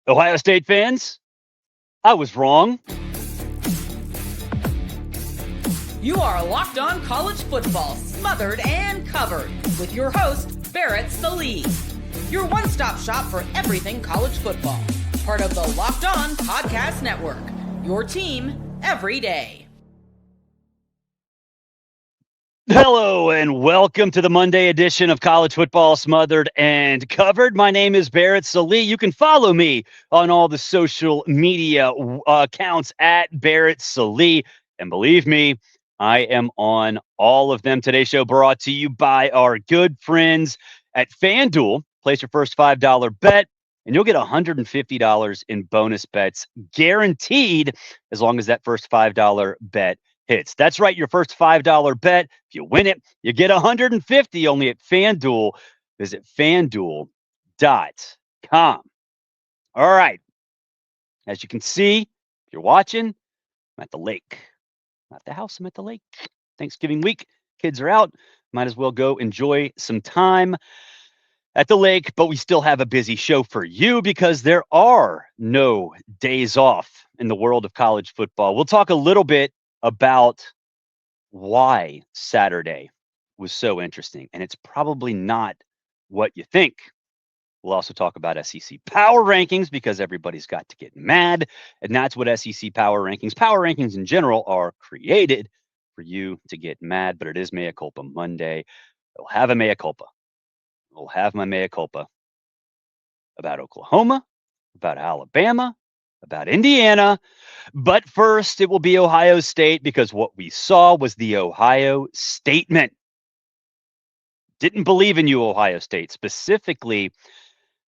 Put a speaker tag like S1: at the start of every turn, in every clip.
S1: Ohio State fans, I was wrong.
S2: You are Locked On College Football, smothered and covered, with your host, Barrett Sallee. Your one-stop shop for everything college football. Part of the Locked On Podcast Network. Your team every day.
S1: Hello and welcome to the Monday edition of College Football Smothered and Covered. My name is Barrett Sallee. You can follow me on all the social media accounts at Barrett Sallee. And believe me, I am on all of them. Today's show brought to you by our good friends at FanDuel. Place your first $5 bet, and you'll get $150 in bonus bets guaranteed as long as that first $5 bet hits. That's right, your first $5 bet. If you win it, you get $150 only at FanDuel. Visit FanDuel.com. All right. As you can see, if you're watching, I'm at the lake. Not the house, I'm at the lake. Thanksgiving week. Kids are out. Might as well go enjoy some time at the lake, but we still have a busy show for you because there are no days off in the world of college football. We'll talk a little bit about why Saturday was so interesting, and it's probably not what you think. We'll also talk about SEC power rankings because everybody's got to get mad, and that's what SEC power rankings in general are created for you to get mad, but it is Mea Culpa Monday. We'll have a Mea Culpa. We'll have my Mea Culpa about Oklahoma, about Alabama, about Indiana. But first, it will be Ohio State because what we saw was the Ohio statement. Didn't believe in you, Ohio State. Specifically,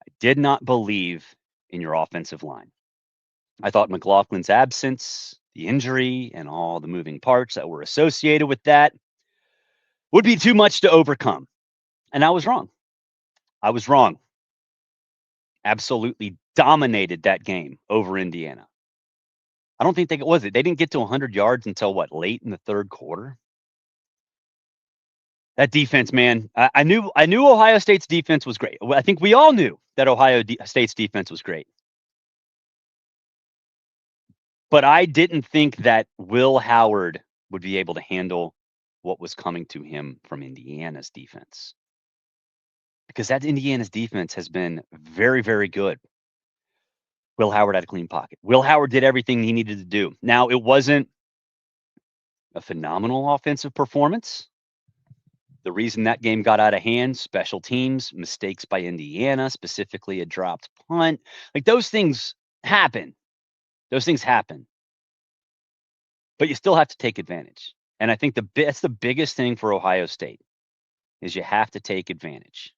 S1: I did not believe in your offensive line. I thought McLaughlin's absence, the injury, and all the moving parts that were associated with that would be too much to overcome. And I was wrong. I was wrong. Absolutely dominated that game over Indiana. I don't think they was it. They didn't get to 100 yards until what, late in the third quarter. That defense, man, I knew Ohio State's defense was great. I think we all knew that Ohio State's defense was great. But I didn't think that Will Howard would be able to handle what was coming to him from Indiana's defense. Because that Indiana's defense has been very, very good. Will Howard had a clean pocket. Will Howard did everything he needed to do. Now, it wasn't a phenomenal offensive performance. The reason that game got out of hand, special teams, mistakes by Indiana, specifically a dropped punt. Like, those things happen. Those things happen. But you still have to take advantage. And I think that's the biggest thing for Ohio State is you have to take advantage.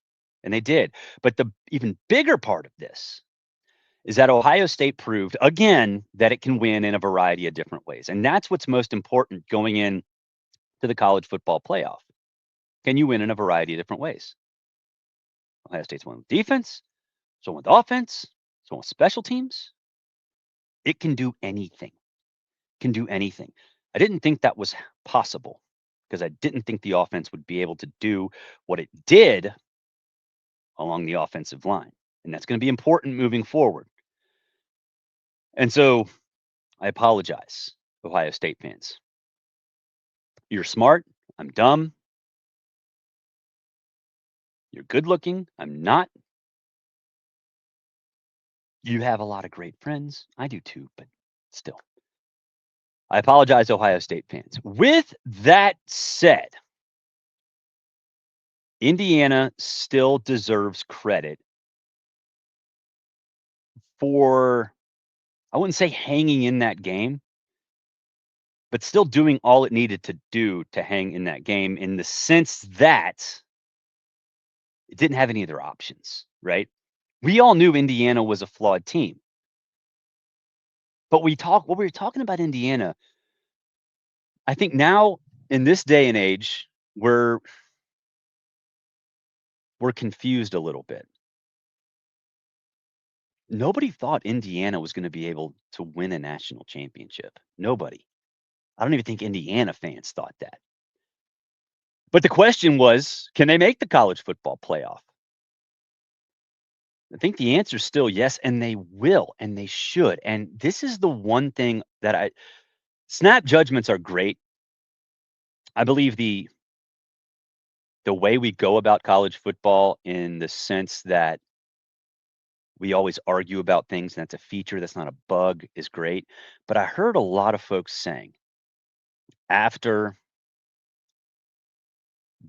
S1: And they did. But the even bigger part of this is that Ohio State proved, again, that it can win in a variety of different ways. And that's what's most important going in to the college football playoff. Can you win in a variety of different ways? Ohio State's won with defense, so with offense, so with special teams. It can do anything. Can do anything. I didn't think that was possible because I didn't think the offense would be able to do what it did along the offensive line. And that's going to be important moving forward. And so I apologize, Ohio State fans. You're smart. I'm dumb. You're good looking. I'm not. You have a lot of great friends. I do too, but still. I apologize, Ohio State fans. With that said, Indiana still deserves credit for, I wouldn't say hanging in that game, but still doing all it needed to do to hang in that game in the sense that it didn't have any other options, right? We all knew Indiana was a flawed team. But what we were talking about Indiana, I think now in this day and age, we're confused a little bit. Nobody thought Indiana was going to be able to win a national championship. Nobody. I don't even think Indiana fans thought that. But the question was, can they make the college football playoff? I think the answer is still yes, and they will, and they should. And this is the one thing that snap judgments are great. I believe the way we go about college football, in the sense that we always argue about things, and that's a feature, that's not a bug, is great. But I heard a lot of folks saying after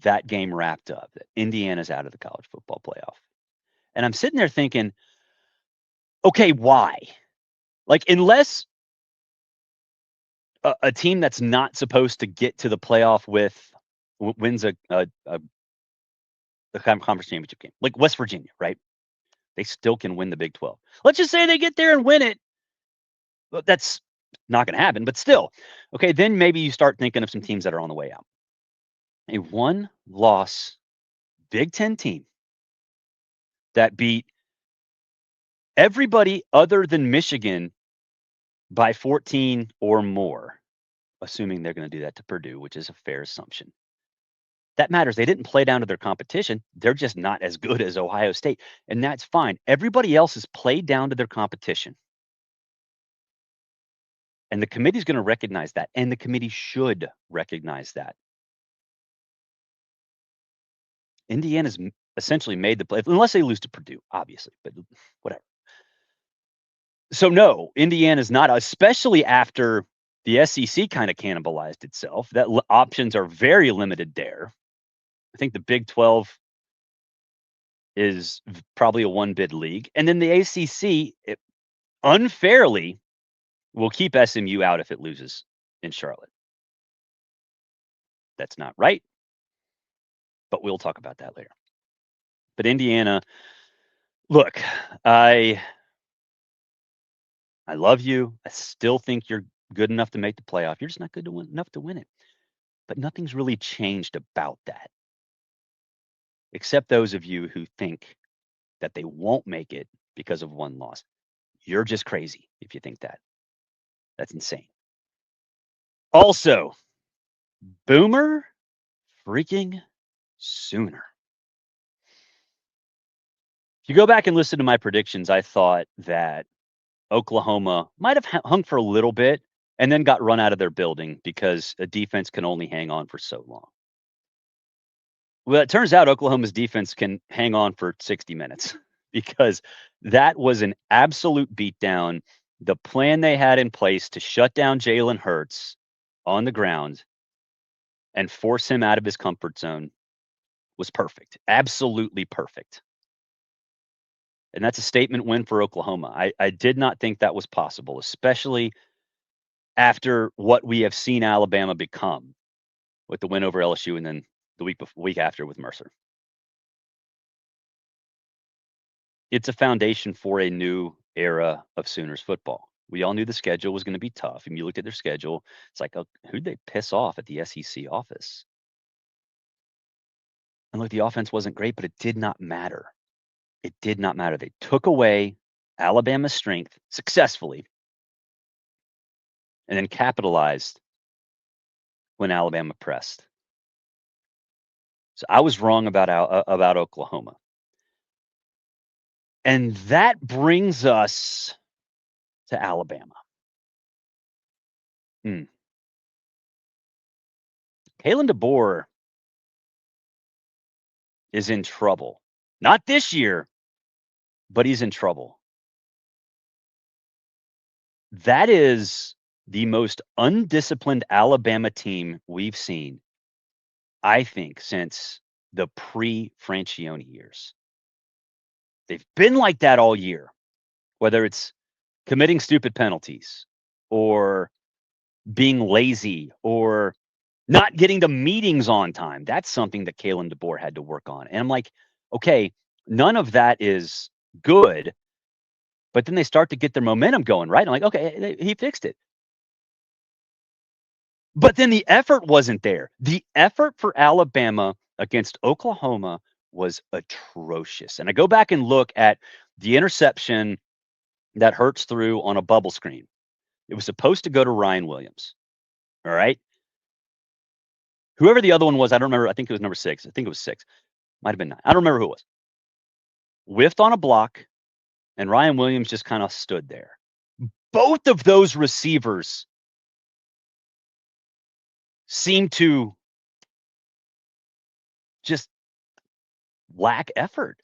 S1: that game wrapped up that Indiana's out of the college football playoff. And I'm sitting there thinking, okay, why? Like, unless a team that's not supposed to get to the playoff wins a conference championship game, like West Virginia, right? They still can win the Big 12. Let's just say they get there and win it. Well, that's not going to happen, but still. Okay, then maybe you start thinking of some teams that are on the way out. A one-loss Big 10 team that beat everybody other than Michigan by 14 or more, assuming they're going to do that to Purdue, which is a fair assumption. That matters. They didn't play down to their competition. They're just not as good as Ohio State, and that's fine. Everybody else has played down to their competition. And the committee's going to recognize that, and the committee should recognize that. Indiana's essentially made the play, unless they lose to Purdue, obviously, but whatever. So no, Indiana's not, especially after the SEC kind of cannibalized itself. That options are very limited there. I think the Big 12 is probably a one-bid league. And then the ACC, unfairly, will keep SMU out if it loses in Charlotte. That's not right, but we'll talk about that later. But Indiana, look, I love you. I still think you're good enough to make the playoff. You're just not good enough to win it. But nothing's really changed about that, except those of you who think that they won't make it because of one loss. You're just crazy if you think that. That's insane. Also, Boomer freaking Sooner. If you go back and listen to my predictions, I thought that Oklahoma might have hung for a little bit and then got run out of their building because a defense can only hang on for so long. Well, it turns out Oklahoma's defense can hang on for 60 minutes because that was an absolute beatdown. The plan they had in place to shut down Jalen Hurts on the ground and force him out of his comfort zone was perfect. Absolutely perfect. And that's a statement win for Oklahoma. I did not think that was possible, especially after what we have seen Alabama become with the win over LSU and then the week after with Mercer. It's a foundation for a new era of Sooners football. We all knew the schedule was going to be tough. And you looked at their schedule, it's like, oh, who'd they piss off at the SEC office? And look, the offense wasn't great, but it did not matter. It did not matter. They took away Alabama's strength successfully and then capitalized when Alabama pressed. So I was wrong about Oklahoma. And that brings us to Alabama. Kalen DeBoer is in trouble. Not this year, but he's in trouble. That is the most undisciplined Alabama team we've seen, I think, since the pre-Francione years. They've been like that all year, whether it's committing stupid penalties or being lazy or not getting to meetings on time. That's something that Kalen DeBoer had to work on. And I'm like, okay, none of that is good. But then they start to get their momentum going, right? I'm like, okay, he fixed it. But then the effort wasn't there. The effort for Alabama against Oklahoma was atrocious. And I go back and look at the interception that Hurts threw on a bubble screen. It was supposed to go to Ryan Williams. All right. Whoever the other one was, I don't remember. I think it was number 6. I think it was 6. Might have been 9. I don't remember who it was. Whiffed on a block, and Ryan Williams just kind of stood there. Both of those receivers seem to just lack effort.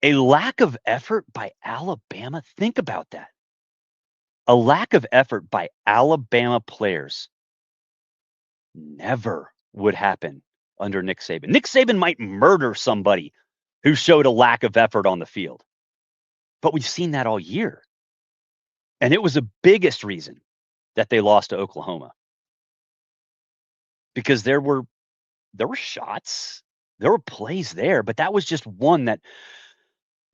S1: A lack of effort by Alabama. Think about that. A lack of effort by Alabama players never would happen under Nick Saban. Nick Saban might murder somebody who showed a lack of effort on the field. But we've seen that all year. And it was the biggest reason that they lost to Oklahoma. Because there were shots, there were plays there, but that was just one that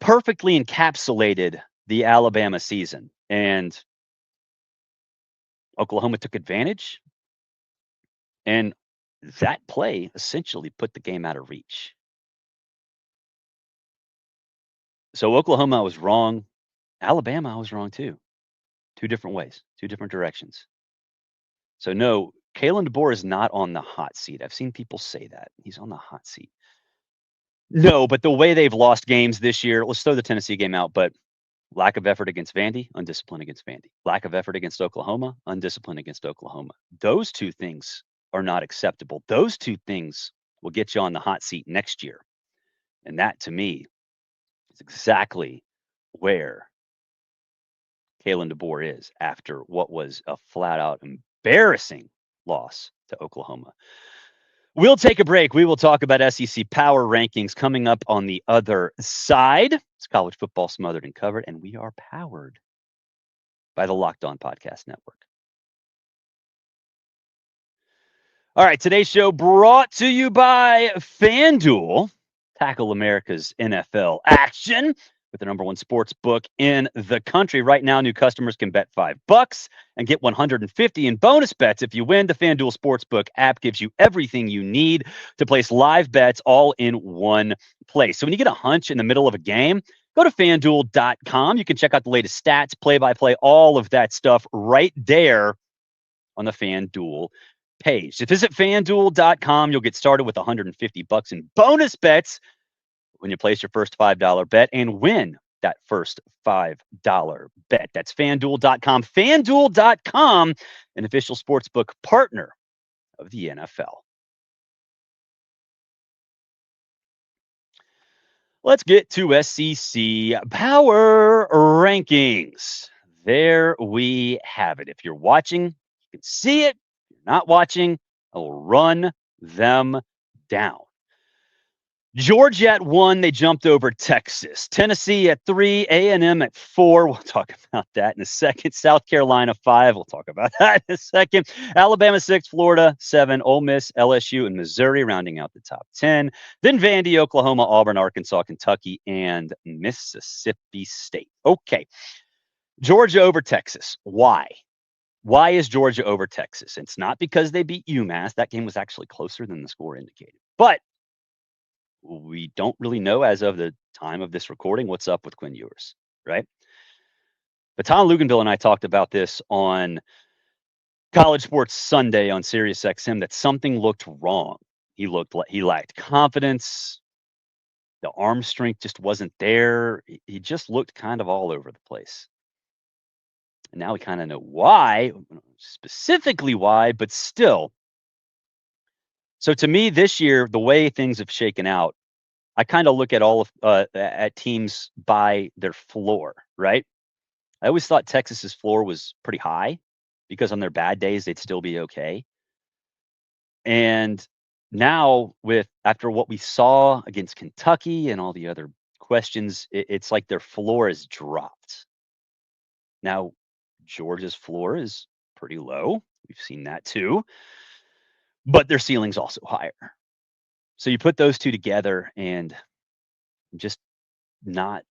S1: perfectly encapsulated the Alabama season. And Oklahoma took advantage. And that play essentially put the game out of reach. So Oklahoma, I was wrong. Alabama, I was wrong too. Two different ways, two different directions. So no, Kalen DeBoer is not on the hot seat. I've seen people say that. He's on the hot seat. No, but the way they've lost games this year, let's throw the Tennessee game out, but lack of effort against Vandy, undisciplined against Vandy. Lack of effort against Oklahoma, undisciplined against Oklahoma. Those two things are not acceptable. Those two things will get you on the hot seat next year. And that, to me, is exactly where Kalen DeBoer is after what was a flat-out embarrassing loss to Oklahoma. We'll take a break. We will talk about SEC power rankings coming up on the other side. It's college football smothered and covered, and we are powered by the Locked On Podcast Network. All right, today's show brought to you by FanDuel. Tackle America's NFL action with the number one sports book in the country. Right now, new customers can bet $5 and get $150 in bonus bets if you win. The FanDuel Sportsbook app gives you everything you need to place live bets all in one place. So when you get a hunch in the middle of a game, go to FanDuel.com. You can check out the latest stats, play-by-play, all of that stuff right there on the FanDuel page. So visit FanDuel.com. You'll get started with $150 in bonus bets when you place your first $5 bet and win that first $5 bet. That's FanDuel.com. FanDuel.com, an official sportsbook partner of the NFL. Let's get to SEC power rankings. There we have it. If you're watching, you can see it. If you're not watching, I will run them down. Georgia at 1, they jumped over Texas. Tennessee at 3, A&M at 4. We'll talk about that in a second. South Carolina 5. We'll talk about that in a second. Alabama 6, Florida 7, Ole Miss, LSU, and Missouri rounding out the top 10. Then Vandy, Oklahoma, Auburn, Arkansas, Kentucky, and Mississippi State. Okay. Georgia over Texas. Why? Why is Georgia over Texas? It's not because they beat UMass. That game was actually closer than the score indicated. But we don't really know as of the time of this recording what's up with Quinn Ewers, right? But Tom Luganville and I talked about this on College Sports Sunday on SiriusXM, that something looked wrong. He lacked confidence. The arm strength just wasn't there. He just looked kind of all over the place. And now we kind of know why, specifically why, but still. So to me, this year, the way things have shaken out, I kind of look at all of at teams by their floor, right? I always thought Texas's floor was pretty high because on their bad days they'd still be okay. And now, after what we saw against Kentucky and all the other questions, it's like their floor has dropped. Now, Georgia's floor is pretty low. We've seen that too. But their ceiling's also higher. So you put those two together and I'm just not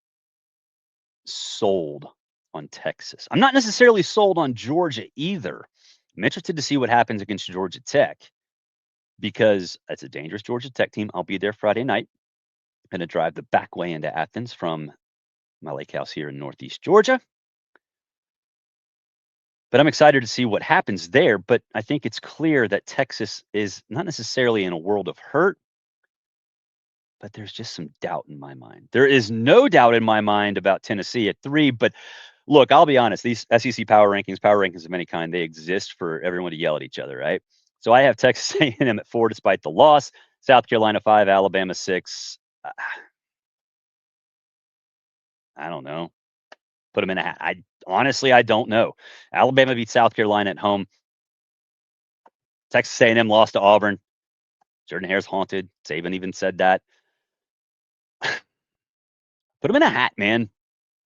S1: sold on Texas. I'm not necessarily sold on Georgia either. I'm interested to see what happens against Georgia Tech because that's a dangerous Georgia Tech team. I'll be there Friday night. I'm going to drive the back way into Athens from my lake house here in Northeast Georgia. But I'm excited to see what happens there. But I think it's clear that Texas is not necessarily in a world of hurt, but there's just some doubt in my mind. There is no doubt in my mind about Tennessee at 3, but look, I'll be honest. These SEC power rankings of any kind, they exist for everyone to yell at each other, right? So I have Texas A&M at 4 despite the loss, South Carolina 5, Alabama 6. I don't know. Put them in a hat. I don't know. Alabama beat South Carolina at home. Texas A&M lost to Auburn. Jordan Hare's haunted. Saban even said that. Put them in a hat, man.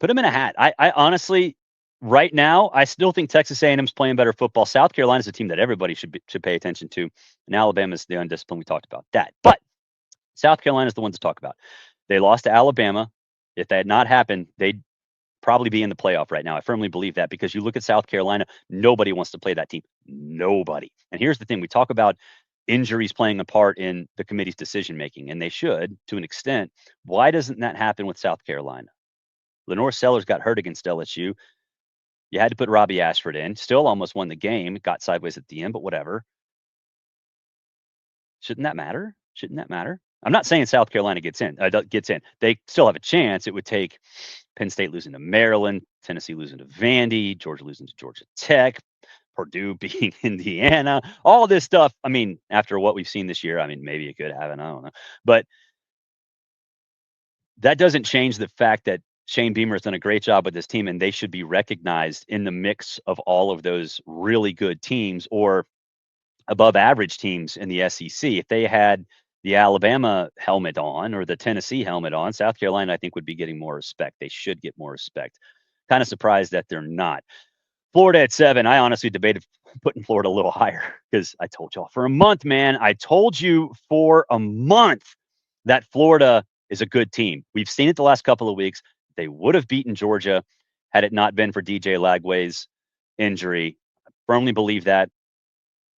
S1: Put them in a hat. I honestly, right now, I still think Texas A&M's playing better football. South Carolina's a team that everybody should pay attention to, and Alabama's the undisciplined. We talked about that, but South Carolina's the one to talk about. They lost to Alabama. If that had not happened, they'd probably be in the playoff right now. I firmly believe that because you look at South Carolina, nobody wants to play that team. Nobody. And here's the thing: we talk about injuries playing a part in the committee's decision making, and they should to an extent. Why doesn't that happen with South Carolina? Lenore Sellers got hurt against LSU. You had to put Robbie Ashford in. Still almost won the game. Got sideways at the end, but whatever. Shouldn't that matter? Shouldn't that matter? I'm not saying South Carolina gets in. They still have a chance. It would take Penn State losing to Maryland, Tennessee losing to Vandy, Georgia losing to Georgia Tech, Purdue beating Indiana, all this stuff. I mean, after what we've seen this year, I mean, maybe it could happen. I don't know. But that doesn't change the fact that Shane Beamer has done a great job with this team, and they should be recognized in the mix of all of those really good teams or above average teams in the SEC. If they had the Alabama helmet on or the Tennessee helmet on, South Carolina, I think, would be getting more respect. They should get more respect. Kind of surprised that they're not. Florida at 7. I honestly debated putting Florida a little higher because I told y'all for a month, man. I told you for a month that Florida is a good team. We've seen it the last couple of weeks. They would have beaten Georgia had it not been for DJ Lagway's injury. I firmly believe that.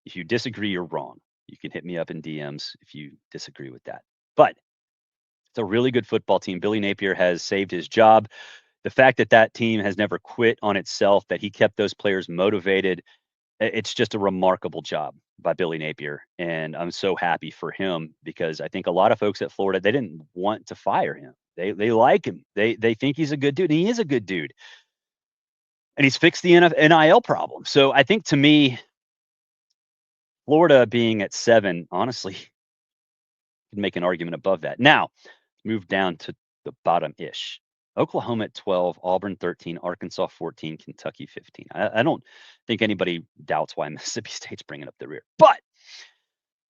S1: If you disagree, you're wrong. You can hit me up in DMs if you disagree with that. But it's a really good football team. Billy Napier has saved his job. The fact that that team has never quit on itself, that he kept those players motivated, it's just a remarkable job by Billy Napier. And I'm so happy for him because I think a lot of folks at Florida, they didn't want to fire him. They like him. They think he's a good dude, and he is a good dude. And he's fixed the NIL problem. So I think, to me, Florida being at 7, honestly, can make an argument above that. Now, move down to the bottom-ish. Oklahoma at 12, Auburn 13, Arkansas 14, Kentucky 15. I don't think anybody doubts why Mississippi State's bringing up the rear. But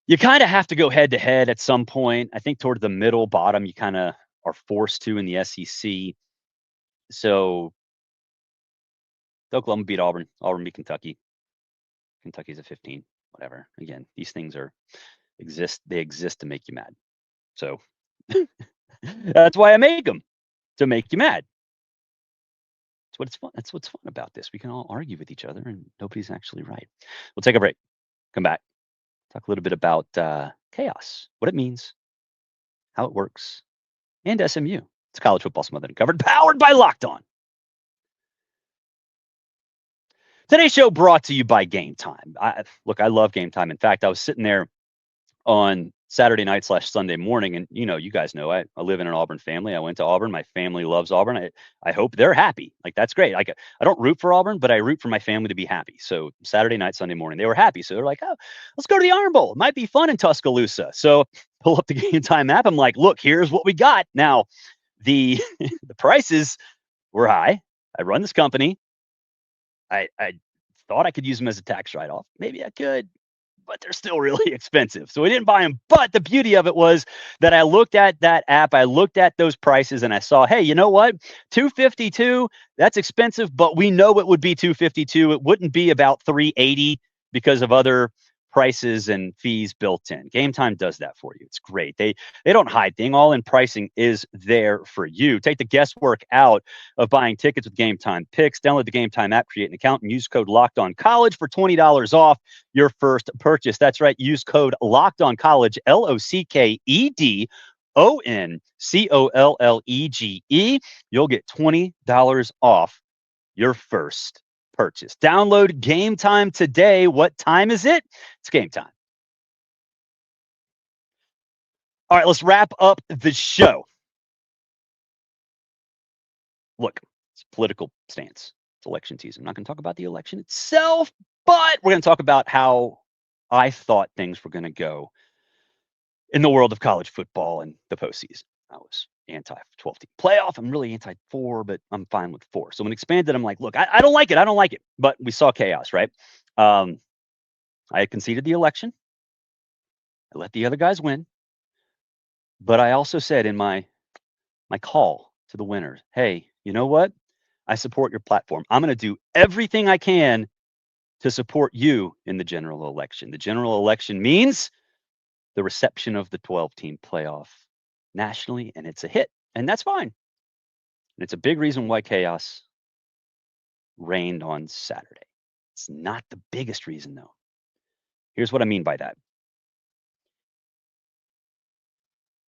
S1: you kind of have to go head-to-head at some point. I think toward the middle, bottom, you kind of are forced to in the SEC. So Oklahoma beat Auburn. Auburn beat Kentucky. Kentucky's at 15. Whatever. Again, these things exist to make you mad. So that's why I make them, to make you mad. That's what's fun about this. We can all argue with each other and nobody's actually right. We'll take a break. Come back. Talk a little bit about chaos, what it means, how it works, and SMU. It's College Football Smothered and Covered, powered by Locked On. Today's show brought to you by Game Time. I love Game Time. In fact, I was sitting there on Saturday night / Sunday morning, and you guys know I live in an Auburn family. I went to Auburn. My family loves Auburn. I hope they're happy. Like, that's great. Like, I don't root for Auburn, but I root for my family to be happy. So Saturday night, Sunday morning, they were happy. So they're like, oh, let's go to the Iron Bowl. It might be fun in Tuscaloosa. So pull up the Game Time app. I'm like, look, here's what we got. Now, the prices were high. I run this company. I thought I could use them as a tax write-off. Maybe I could, but they're still really expensive. So we didn't buy them. But the beauty of it was that I looked at that app, I looked at those prices, and I saw, hey, you know what? $252, that's expensive, but we know it would be $252. It wouldn't be about $380 because of other prices and fees built in. Game Time does that for you. It's great. They don't hide things. All-in pricing is there for you. Take the guesswork out of buying tickets with Game Time picks. Download the Game Time app, create an account, and use code LOCKEDONCollege for $20 off your first purchase. That's right. Use code LOCKEDONCollege, LOCKEDONCOLLEGE. You'll get $20 off your first purchase. Download Game Time today. What time is it? It's game time. All right, let's wrap up the show. Look, it's a political stance. It's election season. I'm not going to talk about the election itself, but we're going to talk about how I thought things were going to go in the world of college football and the postseason. I was anti-12 team playoff. I'm really anti-4, but I'm fine with 4. So when expanded, I'm like, look, I don't like it. I don't like it. But we saw chaos, right? I conceded the election. I let the other guys win. But I also said in my call to the winners, hey, you know what? I support your platform. I'm going to do everything I can to support you in the general election. The general election means the reception of the 12-team playoff nationally, and it's a hit, and that's fine. And it's a big reason why chaos reigned on Saturday. It's not the biggest reason, though. Here's what I mean by that.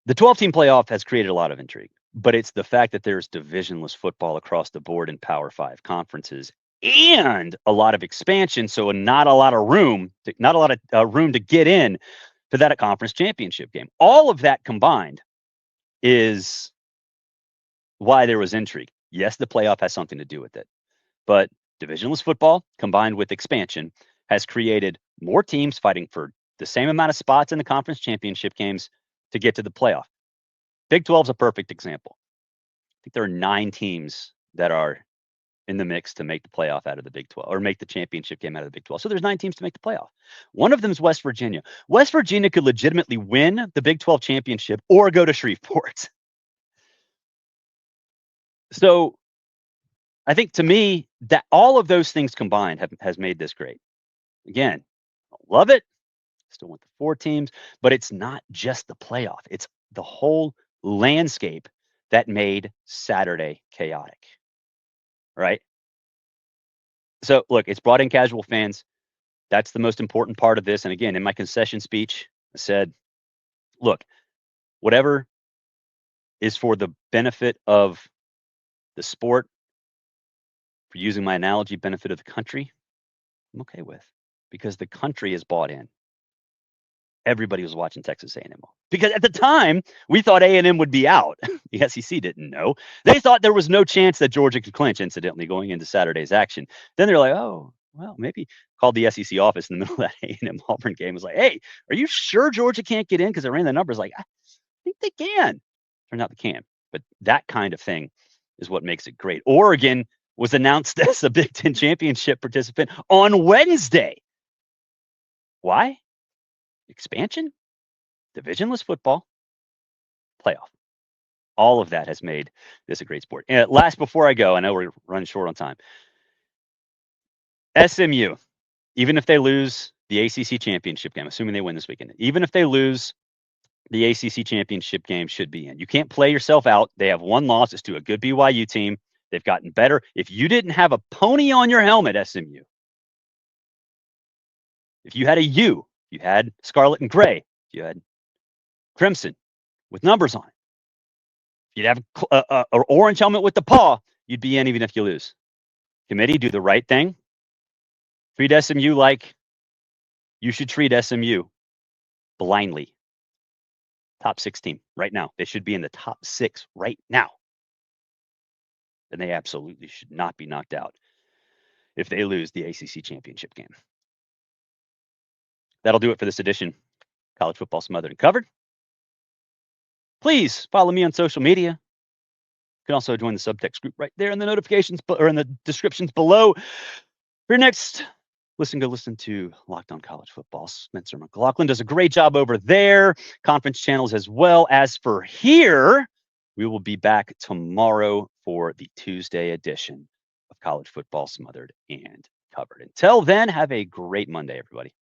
S1: The 12-team playoff has created a lot of intrigue, but it's the fact that there's divisionless football across the board in Power 5 conferences and a lot of expansion, so not a lot of room to get in to that conference championship game. All of that combined is why there was intrigue. Yes, the playoff has something to do with it, but divisionless football combined with expansion has created more teams fighting for the same amount of spots in the conference championship games to get to the playoff. Big 12 is a perfect example. I think there are 9 teams that are in the mix to make the playoff out of the Big 12 or make the championship game out of the Big 12. So there's 9 teams to make the playoff. One of them is West Virginia. West Virginia could legitimately win the Big 12 championship or go to Shreveport. So I think to me that all of those things combined has made this great. Again, I love it. Still want the 4 teams, but it's not just the playoff. It's the whole landscape that made Saturday chaotic. Right? So look, it's brought in casual fans. That's the most important part of this. And again, in my concession speech, I said, look, whatever is for the benefit of the sport, for using my analogy, benefit of the country, I'm okay with, because the country is bought in. Everybody was watching Texas A&M because at the time we thought A&M would be out. The SEC didn't know. They thought there was no chance that Georgia could clinch, incidentally, going into Saturday's action. Then they're like, oh, well, maybe called the SEC office in the middle of that A&M Auburn game. Was like, hey, are you sure Georgia can't get in? Because I ran the numbers. Like, I think they can. Turned out they can. But that kind of thing is what makes it great. Oregon was announced as a Big Ten championship participant on Wednesday. Why? Expansion, divisionless football, playoff. All of that has made this a great sport. And last, before I go, I know we're running short on time. SMU, even if they lose the ACC championship game, assuming they win this weekend, even if they lose the ACC championship game, should be in. You can't play yourself out. They have 1 loss. It's to a good BYU team. They've gotten better. If you didn't have a pony on your helmet, SMU, if you had a U, you had scarlet and gray, you had crimson with numbers on it, you'd have an orange helmet with the paw, you'd be in even if you lose. Committee, do the right thing. Treat SMU like you should treat SMU blindly. Top 6 team right now. They should be in the top 6 right now. And they absolutely should not be knocked out if they lose the ACC championship game. That'll do it for this edition. College Football Smothered and Covered. Please follow me on social media. You can also join the subtext group right there in the notifications or in the descriptions below. For your next go listen to Locked On College Football. Spencer McLaughlin does a great job over there. Conference channels as well. As for here, we will be back tomorrow for the Tuesday edition of College Football Smothered and Covered. Until then, have a great Monday, everybody.